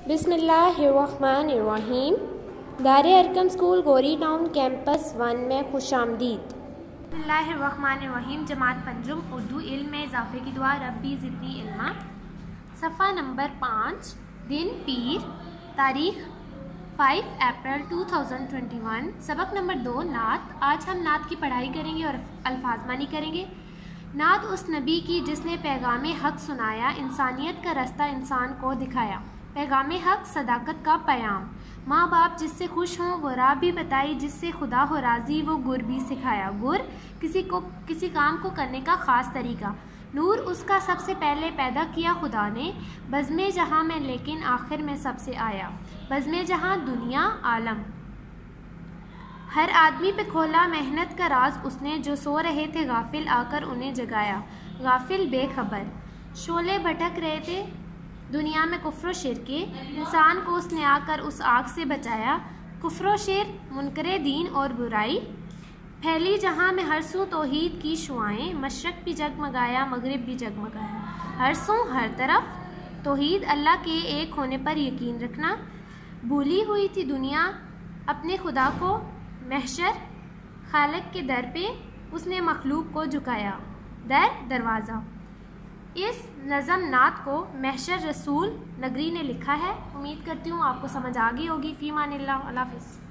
बिस्मिल्लाहिर्रहमानिर्रहीम। दार Arkham school गोरी टाउन कैंपस 1 में खुश आमदीद। बिस्मिल्लाहिर्रहमानिर्रहीम। जमात पंजुम उर्दू इल्म में इजाफे की दुआ रब्बी ज़िदनी इल्मा। सफ़ा नंबर 5। दिन पीर। तारीख़ 5 अप्रैल 2021। सबक नंबर 2 नात। आज हम नात की पढ़ाई करेंगे और अल्फाजमानी करेंगे। नात उस नबी की जिसने पैगाम हक़ सुनाया, इंसानियत का रास्ता इंसान को दिखाया। पैगाम हक़ सदाकत का पैगाम। माँ बाप जिससे खुश हों वो राह भी बताई, जिससे खुदा हो राज़ी वो गुर भी सिखाया। गुर किसी काम को करने का ख़ास तरीका। नूर उसका सबसे पहले पैदा किया खुदा ने, बज़्म जहाँ में लेकिन आखिर में सबसे आया। बज़्म जहाँ दुनिया आलम। हर आदमी पे खोला मेहनत का राज उसने, जो सो रहे थे गाफिल आकर उन्हें जगाया। गाफिल बेखबर शोले भटक रहे थे दुनिया में कुफ्र शिर के, इंसान को उसने आकर उस आग से बचाया। कुफ्र शिर मुनकरे दीन और बुराई फैली जहाँ में हर सू तौहीद की शुआएं, मशरक भी जगमगाया मगरिब भी जगमगाया। हर सू हर तरफ तौहीद, अल्लाह के एक होने पर यकीन रखना। भूली हुई थी दुनिया अपने खुदा को, महशर खालिक के दर पे उसने मखलूक को झुकाया। दरवाज़ा। इस नज़म नात को महशर रसूल नगरी ने लिखा है। उम्मीद करती हूँ आपको समझ आ गई होगी। फ़ी मानिल्लाह। अल्लाह हाफ़िज़।